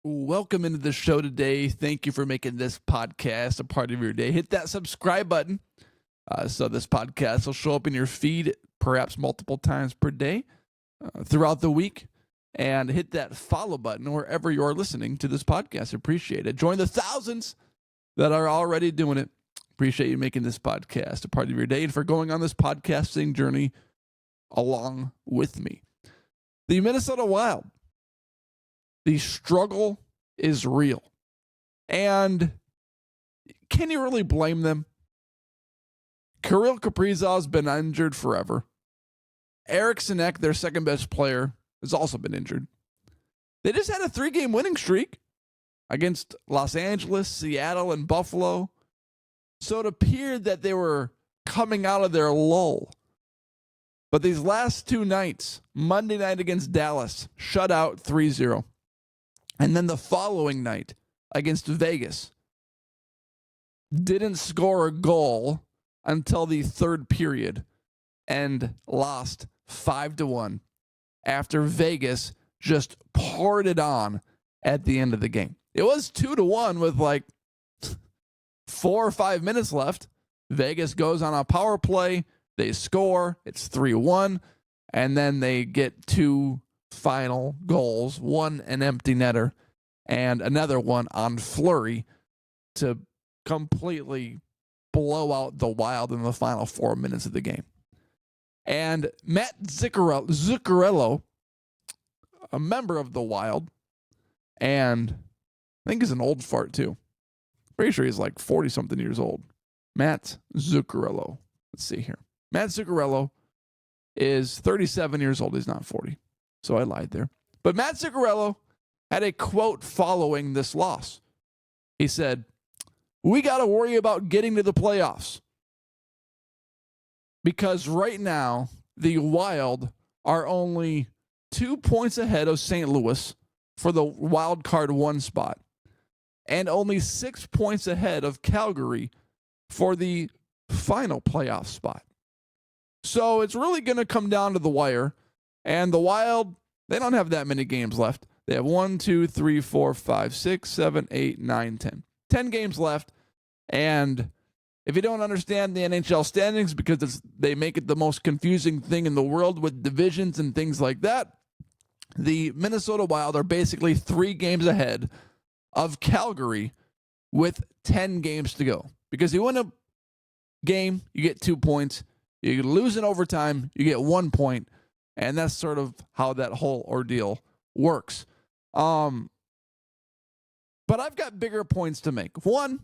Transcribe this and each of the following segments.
Welcome into the show today. Thank you for making this podcast a part of your day. Hit that subscribe button so this podcast will show up in your feed perhaps multiple times per day throughout the week. And hit that follow button wherever you're listening to this podcast. Appreciate it. Join the thousands that are already doing it. Appreciate you making this podcast a part of your day and for going on this podcasting journey along with me. The Minnesota Wild. The struggle is real. And can you really blame them? Kirill Kaprizov's been injured forever. Eric Sinek, their second best player, has also been injured. They just had a 3-game winning streak against Los Angeles, Seattle, and Buffalo. So it appeared that they were coming out of their lull. But these last two nights, Monday night against Dallas, shut out 3-0. And then the following night against Vegas, didn't score a goal until the third period and lost 5-1 after Vegas just poured it on at the end of the game. It was 2-1 with like 4 or 5 minutes left. Vegas goes on a power play. They score. It's 3-1. And then they get 2 final goals, one an empty netter and another one on Fleury to completely blow out the Wild in the final 4 minutes of the game. And Matt Zuccarello, a member of the Wild, and I think he's an old fart too. Pretty sure he's like 40-something years old. Matt Zuccarello. Let's see here. Matt Zuccarello is 37 years old. He's not 40. So I lied there. But Matt Zuccarello had a quote following this loss. He said, "We got to worry about getting to the playoffs. Because right now, the Wild are only 2 points ahead of St. Louis for the wild card 1 spot, and only 6 points ahead of Calgary for the final playoff spot. So it's really going to come down to the wire. And the Wild, they don't have that many games left. They have 1, 2, 3, 4, 5, 6, 7, 8, 9, 10. 10 games left. And if you don't understand the NHL standings, because they make it the most confusing thing in the world with divisions and things like that, the Minnesota Wild are basically 3 games ahead of Calgary with 10 games to go. Because you win a game, you get 2 points. You lose in overtime, you get 1 point. And that's sort of how that whole ordeal works. But I've got bigger points to make. One,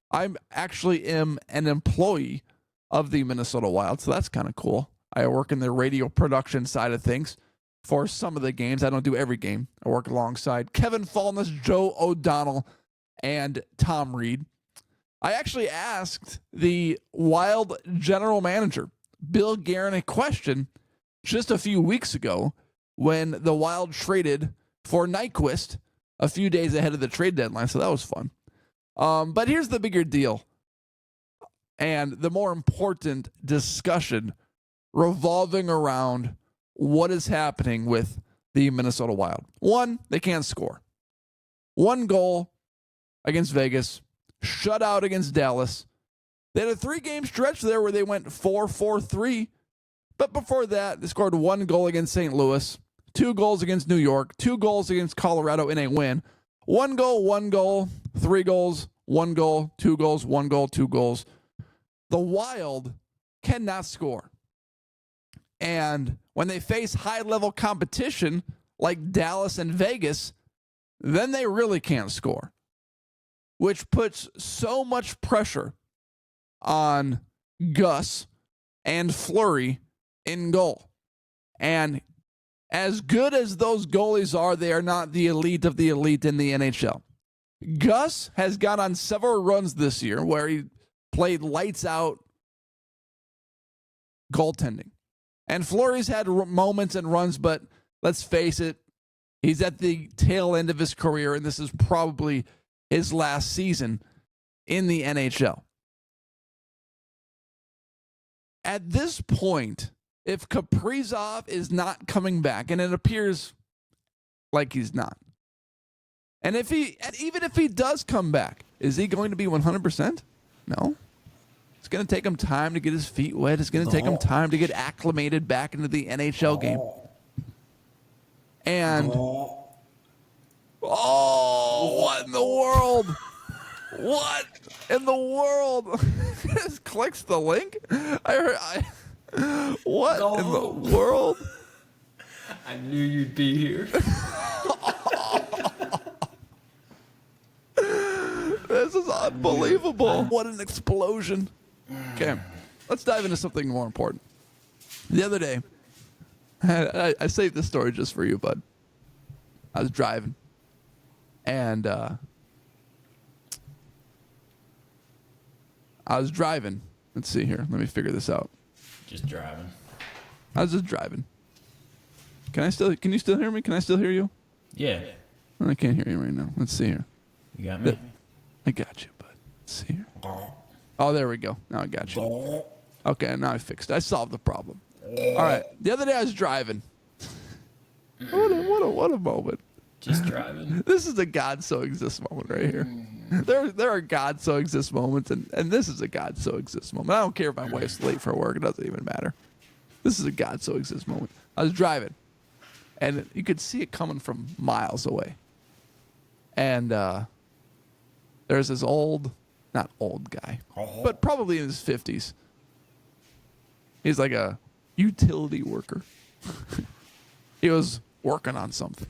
I actually am an employee of the Minnesota Wild, so that's kind of cool. I work in the radio production side of things for some of the games. I don't do every game. I work alongside Kevin Fallness, Joe O'Donnell, and Tom Reed. I actually asked the Wild general manager, Bill Guerin, a question just a few weeks ago when the Wild traded for Nyquist a few days ahead of the trade deadline, so that was fun. But here's the bigger deal and the more important discussion revolving around what is happening with the Minnesota Wild. One, they can't score. 1 goal against Vegas, shutout against Dallas. They had a 3-game stretch there where they went 4-4-3. But before that, they scored 1 goal against St. Louis, 2 goals against New York, 2 goals against Colorado in a win. 1 goal, 3 goals, 1 goal, 2 goals, 1 goal, 2 goals. The Wild cannot score. And when they face high-level competition like Dallas and Vegas, then they really can't score, which puts so much pressure on Gus and Fleury in goal. And as good as those goalies are, they are not the elite of the elite in the NHL. Gus has gone on several runs this year where he played lights out goaltending. And Fleury's had moments and runs, but let's face it, he's at the tail end of his career, and this is probably his last season in the NHL. At this point, if Kaprizov is not coming back, and it appears like he's not, And even if he does come back, is he going to be 100%? No. It's going to take him time to get his feet wet. It's going to take him time to get acclimated back into the NHL game. And what in the world? What in the world? Just clicks the link. What in the world? I knew you'd be here. This is unbelievable. What an explosion. Okay, let's dive into something more important. The other day, I saved this story just for you, bud. I was driving, and Let's see here. Let me figure this out. Just driving. I was just driving. Can you still hear me? Can I still hear you? Yeah. I can't hear you right now. Let's see here. You got me? I got you, bud. Let's see here. Oh, there we go. Now I got you. Okay, now I fixed it. I solved the problem. All right. The other day I was driving. What a moment. Just driving. This is a God so exists moment right here. There are God so exists moments, and this is a God so exists moment. I don't care if my wife's late for work. It doesn't even matter. This is a God so exists moment. I was driving, and you could see it coming from miles away. And there's this not old guy, but probably in his 50s. He's like a utility worker. He was working on something,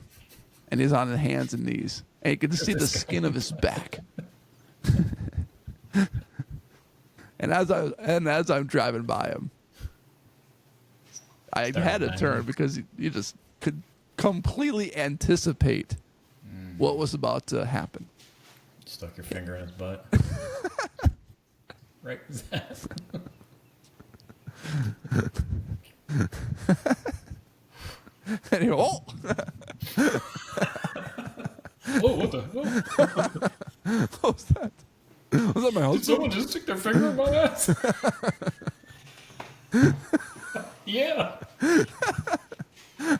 and he's on his hands and knees, and you could see the skin of his back. And as I'm driving by him, I had to turn because you just could completely anticipate what was about to happen. Stuck your finger in his butt. Right. Anyway, oh, what the hell? What was that? Was that my husband? Did someone just stick their finger in my ass? Yeah.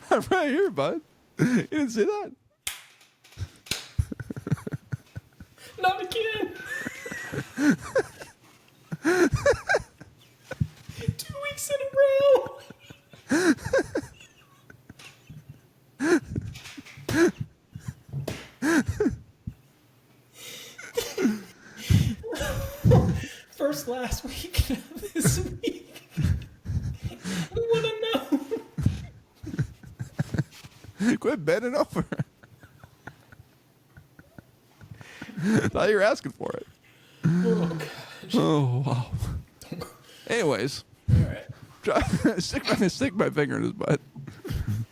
I'm right here, bud. You didn't see that? Not again. 2 weeks in a row. First last week, this week. We want to know. Quit bending over. Thought you were asking for it. Oh, gosh. Oh, wow. Anyways. All right. Stick my finger in his butt.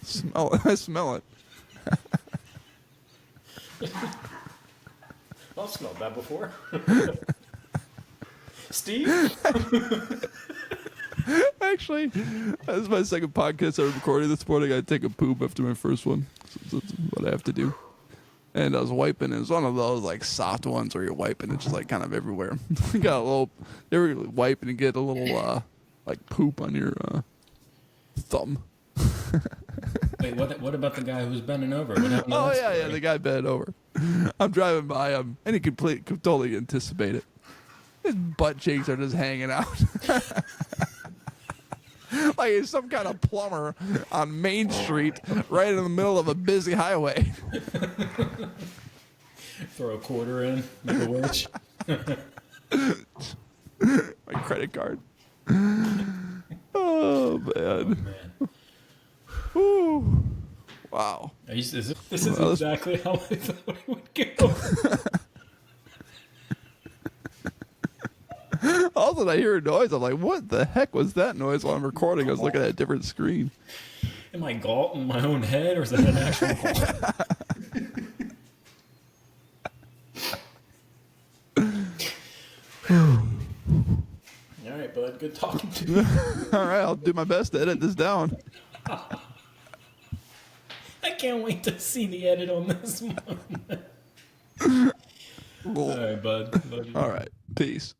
Smell it. I smell it. I've smelled that before. Steve? Actually, this is my second podcast I'm recording this morning. I had to take a poop after my first one. So that's what I have to do. And I was wiping. It was one of those like soft ones where you're wiping. It's just like kind of everywhere. You got a little. You ever wipe and you get a little like poop on your thumb. Wait, what about the guy who was bending over? What happened to Oh that yeah, story? yeah, the guy bent over. I'm driving by him, and he could totally anticipate it. His butt cheeks are just hanging out. Like he's some kind of plumber on Main Street, right in the middle of a busy highway. Throw a quarter in, make a wish. My credit card. Oh man. Whew. Wow. This is exactly how I thought it would go. All of a sudden I hear a noise. I'm like, what the heck was that noise while I'm recording? I was looking at a different screen. Am I galt in my own head, or is that an actual galt? All right, bud. Good talking to you. All right, I'll do my best to edit this down. I can't wait to see the edit on this one. All right, bud. Love you. All right, peace.